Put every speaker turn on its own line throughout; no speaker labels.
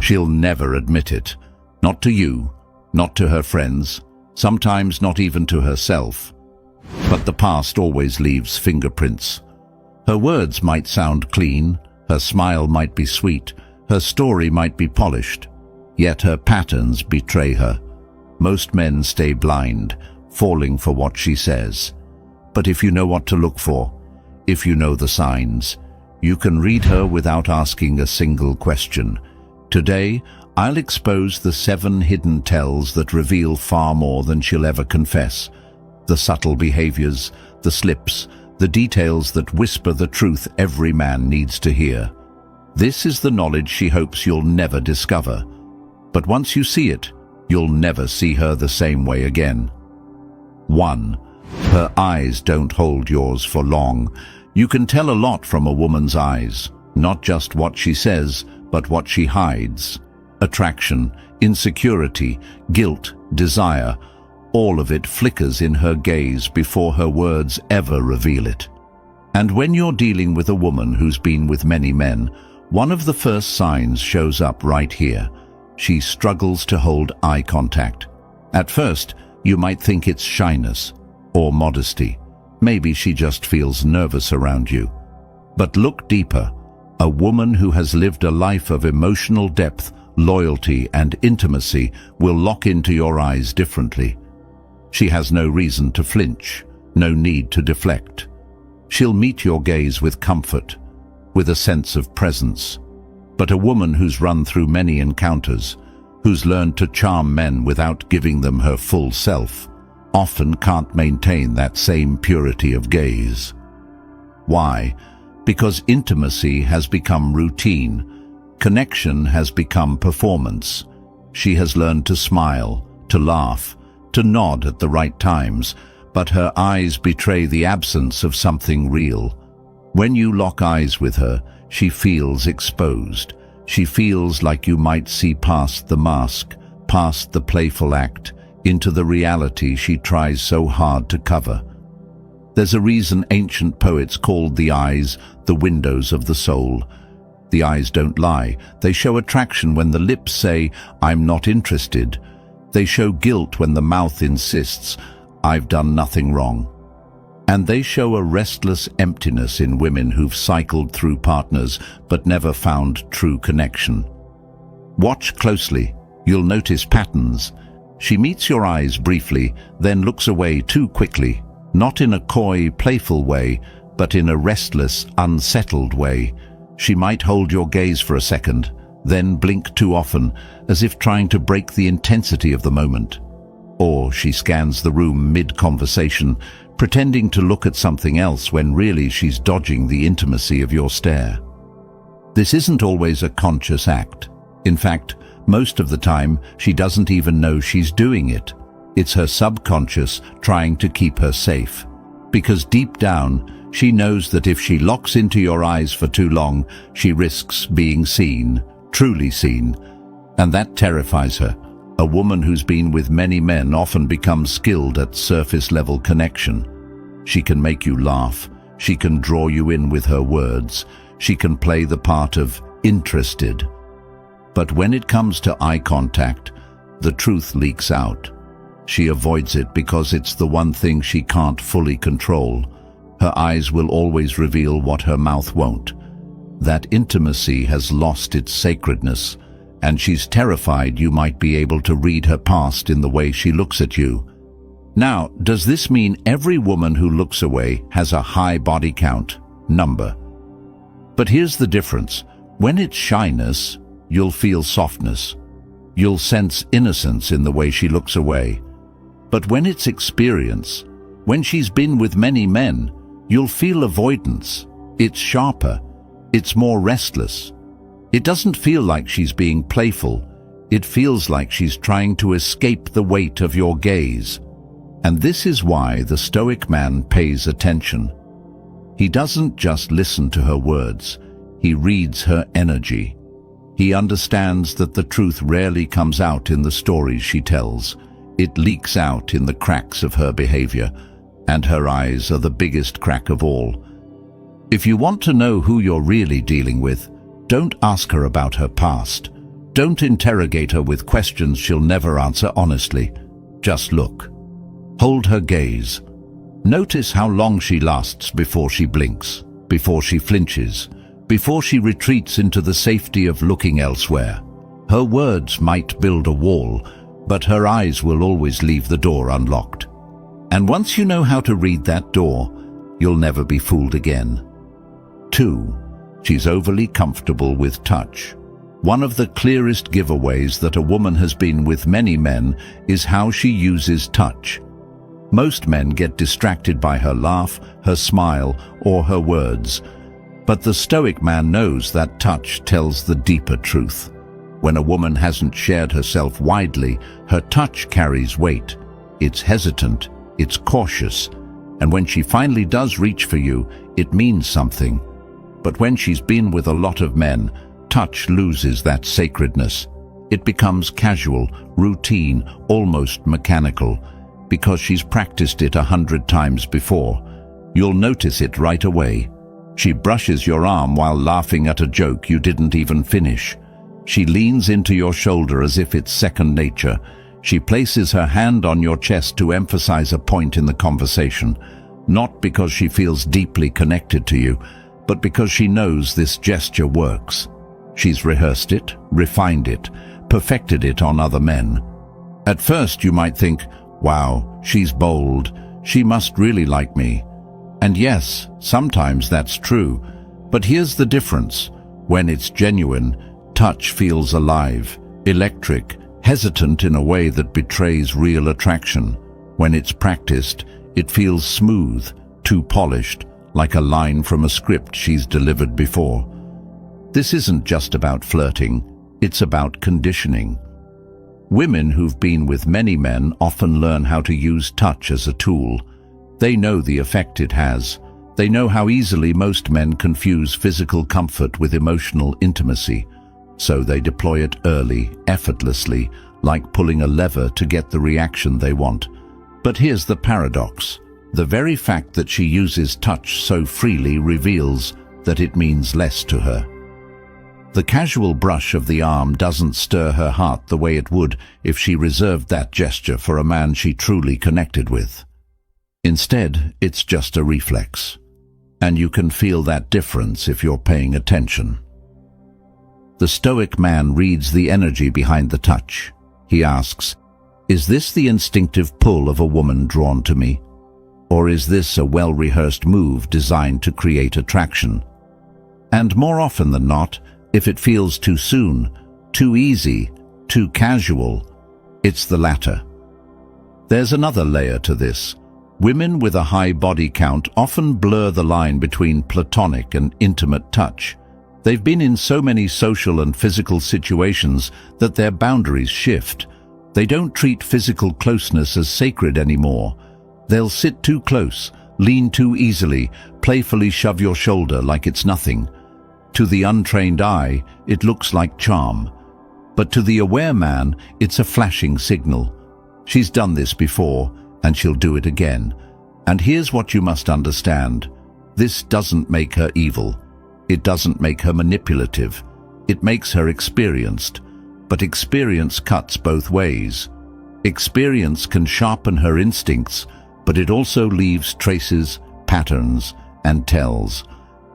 She'll never admit it. Not to you, not to her friends, sometimes not even to herself. But the past always leaves fingerprints. Her words might sound clean, her smile might be sweet, her story might be polished, yet her patterns betray her. Most men stay blind, falling for what she says. But if you know what to look for, if you know the signs, you can read her without asking a single question. Today, I'll expose the 7 hidden tells that reveal far more than she'll ever confess. The subtle behaviors, the slips, the details that whisper the truth every man needs to hear. This is the knowledge she hopes you'll never discover. But once you see it, you'll never see her the same way again. 1. Her eyes don't hold yours for long. You can tell a lot from a woman's eyes, not just what she says, but what she hides. Attraction, insecurity, guilt, desire, all of it flickers in her gaze before her words ever reveal it. And when you're dealing with a woman who's been with many men, one of the first signs shows up right here. She struggles to hold eye contact. At first, you might think it's shyness or modesty. Maybe she just feels nervous around you. But look deeper. A woman who has lived a life of emotional depth, loyalty, and intimacy will lock into your eyes differently. She has no reason to flinch, no need to deflect. She'll meet your gaze with comfort, with a sense of presence. But a woman who's run through many encounters, who's learned to charm men without giving them her full self, often can't maintain that same purity of gaze. Why? Because intimacy has become routine. Connection has become performance. She has learned to smile, to laugh, to nod at the right times, but her eyes betray the absence of something real. When you lock eyes with her, she feels exposed. She feels like you might see past the mask, past the playful act, into the reality she tries so hard to cover. There's a reason ancient poets called the eyes the windows of the soul. The eyes don't lie. They show attraction when the lips say, "I'm not interested." They show guilt when the mouth insists, "I've done nothing wrong." And they show a restless emptiness in women who've cycled through partners but never found true connection. Watch closely. You'll notice patterns. She meets your eyes briefly, then looks away too quickly, not in a coy, playful way, but in a restless, unsettled way. She might hold your gaze for a second, then blink too often, as if trying to break the intensity of the moment. Or she scans the room mid-conversation, pretending to look at something else when really she's dodging the intimacy of your stare. This isn't always a conscious act. In fact, most of the time, she doesn't even know she's doing it. It's her subconscious trying to keep her safe. Because deep down, she knows that if she locks into your eyes for too long, she risks being seen, truly seen. And that terrifies her. A woman who's been with many men often becomes skilled at surface-level connection. She can make you laugh. She can draw you in with her words. She can play the part of interested. But when it comes to eye contact, the truth leaks out. She avoids it because it's the one thing she can't fully control. Her eyes will always reveal what her mouth won't. That intimacy has lost its sacredness, and she's terrified you might be able to read her past in the way she looks at you. Now, does this mean every woman who looks away has a high body count number? But here's the difference. When it's shyness, you'll feel softness. You'll sense innocence in the way she looks away. But when it's experience, when she's been with many men, you'll feel avoidance. It's sharper. It's more restless. It doesn't feel like she's being playful. It feels like she's trying to escape the weight of your gaze. And this is why the stoic man pays attention. He doesn't just listen to her words. He reads her energy. He understands that the truth rarely comes out in the stories she tells. It leaks out in the cracks of her behavior, and her eyes are the biggest crack of all. If you want to know who you're really dealing with, don't ask her about her past. Don't interrogate her with questions she'll never answer honestly. Just look. Hold her gaze. Notice how long she lasts before she blinks, before she flinches, before she retreats into the safety of looking elsewhere. Her words might build a wall, but her eyes will always leave the door unlocked. And once you know how to read that door, you'll never be fooled again. 2. She's overly comfortable with touch. One of the clearest giveaways that a woman has been with many men is how she uses touch. Most men get distracted by her laugh, her smile, or her words. But the stoic man knows that touch tells the deeper truth. When a woman hasn't shared herself widely, her touch carries weight. It's hesitant, it's cautious, and when she finally does reach for you, it means something. But when she's been with a lot of men, touch loses that sacredness. It becomes casual, routine, almost mechanical, because she's practiced it 100 times before. You'll notice it right away. She brushes your arm while laughing at a joke you didn't even finish. She leans into your shoulder as if it's second nature. She places her hand on your chest to emphasize a point in the conversation, not because she feels deeply connected to you, but because she knows this gesture works. She's rehearsed it, refined it, perfected it on other men. At first you might think, wow, she's bold, she must really like me. And yes, sometimes that's true, but here's the difference. When it's genuine, touch feels alive, electric, hesitant in a way that betrays real attraction. When it's practiced, it feels smooth, too polished, like a line from a script she's delivered before. This isn't just about flirting, it's about conditioning. Women who've been with many men often learn how to use touch as a tool. They know the effect it has. They know how easily most men confuse physical comfort with emotional intimacy. So they deploy it early, effortlessly, like pulling a lever to get the reaction they want. But here's the paradox. The very fact that she uses touch so freely reveals that it means less to her. The casual brush of the arm doesn't stir her heart the way it would if she reserved that gesture for a man she truly connected with. Instead, it's just a reflex. And you can feel that difference if you're paying attention. The stoic man reads the energy behind the touch. He asks, is this the instinctive pull of a woman drawn to me? Or is this a well-rehearsed move designed to create attraction? And more often than not, if it feels too soon, too easy, too casual, it's the latter. There's another layer to this. Women with a high body count often blur the line between platonic and intimate touch. They've been in so many social and physical situations that their boundaries shift. They don't treat physical closeness as sacred anymore. They'll sit too close, lean too easily, playfully shove your shoulder like it's nothing. To the untrained eye, it looks like charm. But to the aware man, it's a flashing signal. She's done this before, and she'll do it again. And here's what you must understand. This doesn't make her evil. It doesn't make her manipulative. It makes her experienced. But experience cuts both ways. Experience can sharpen her instincts, but it also leaves traces, patterns, and tells.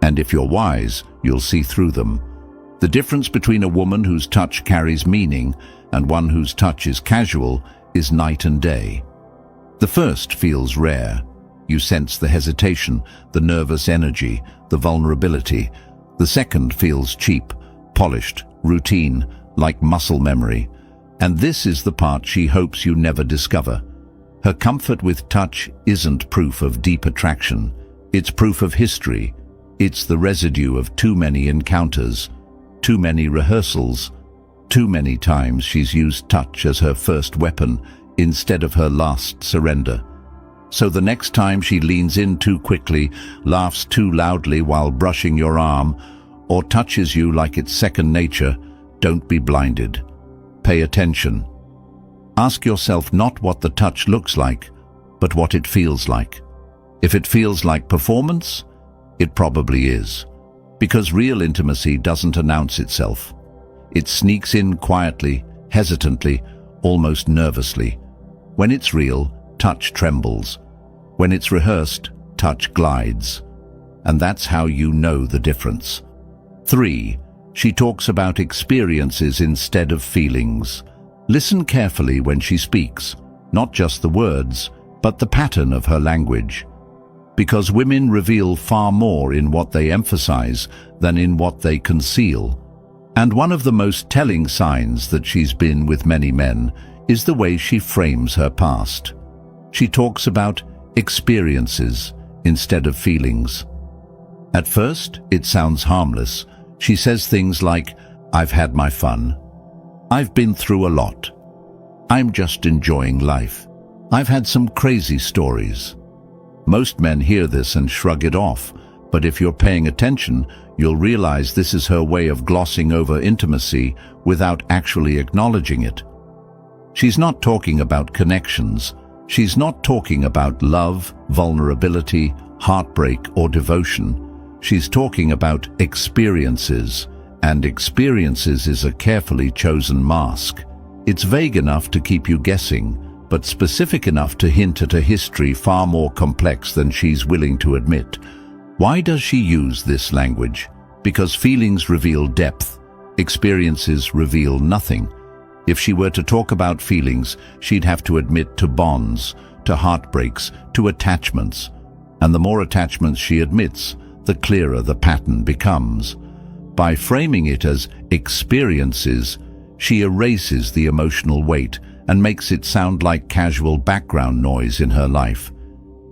And if you're wise, you'll see through them. The difference between a woman whose touch carries meaning and one whose touch is casual is night and day. The first feels rare. You sense the hesitation, the nervous energy, the vulnerability. The second feels cheap, polished, routine, like muscle memory. And this is the part she hopes you never discover. Her comfort with touch isn't proof of deep attraction. It's proof of history. It's the residue of too many encounters, too many rehearsals, too many times she's used touch as her first weapon instead of her last surrender. So the next time she leans in too quickly, laughs too loudly while brushing your arm, or touches you like it's second nature, don't be blinded. Pay attention. Ask yourself not what the touch looks like, but what it feels like. If it feels like performance, it probably is. Because real intimacy doesn't announce itself. It sneaks in quietly, hesitantly, almost nervously. When it's real, touch trembles. When it's rehearsed, touch glides. And that's how you know the difference. 3. She talks about experiences instead of feelings. Listen carefully when she speaks, not just the words, but the pattern of her language. Because women reveal far more in what they emphasize than in what they conceal. And one of the most telling signs that she's been with many men is the way she frames her past. She talks about experiences instead of feelings. At first, it sounds harmless. She says things like, "I've had my fun. I've been through a lot. I'm just enjoying life. I've had some crazy stories." Most men hear this and shrug it off, but if you're paying attention, you'll realize this is her way of glossing over intimacy without actually acknowledging it. She's not talking about connections. She's not talking about love, vulnerability, heartbreak, or devotion. She's talking about experiences, and experiences is a carefully chosen mask. It's vague enough to keep you guessing, but specific enough to hint at a history far more complex than she's willing to admit. Why does she use this language? Because feelings reveal depth. Experiences reveal nothing. If she were to talk about feelings, she'd have to admit to bonds, to heartbreaks, to attachments. And the more attachments she admits, the clearer the pattern becomes. By framing it as experiences, she erases the emotional weight and makes it sound like casual background noise in her life.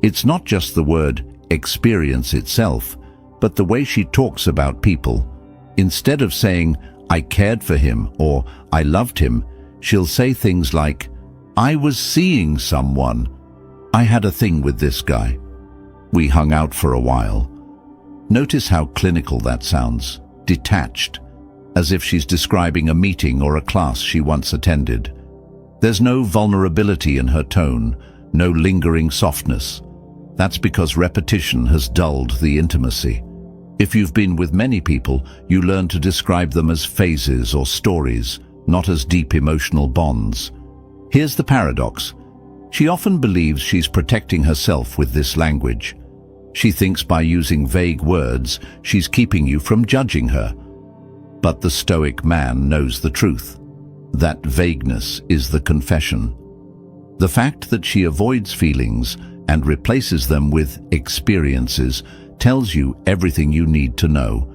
It's not just the word experience itself, but the way she talks about people. Instead of saying, "I cared for him" or "I loved him," she'll say things like, "I was seeing someone. I had a thing with this guy. We hung out for a while." Notice how clinical that sounds, detached, as if she's describing a meeting or a class she once attended. There's no vulnerability in her tone, no lingering softness. That's because repetition has dulled the intimacy. If you've been with many people, you learn to describe them as phases or stories, not as deep emotional bonds. Here's the paradox. She often believes she's protecting herself with this language. She thinks by using vague words, she's keeping you from judging her. But the stoic man knows the truth. That vagueness is the confession. The fact that she avoids feelings and replaces them with experiences tells you everything you need to know.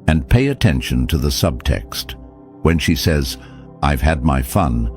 And pay attention to the subtext. When she says, "I've had my fun,"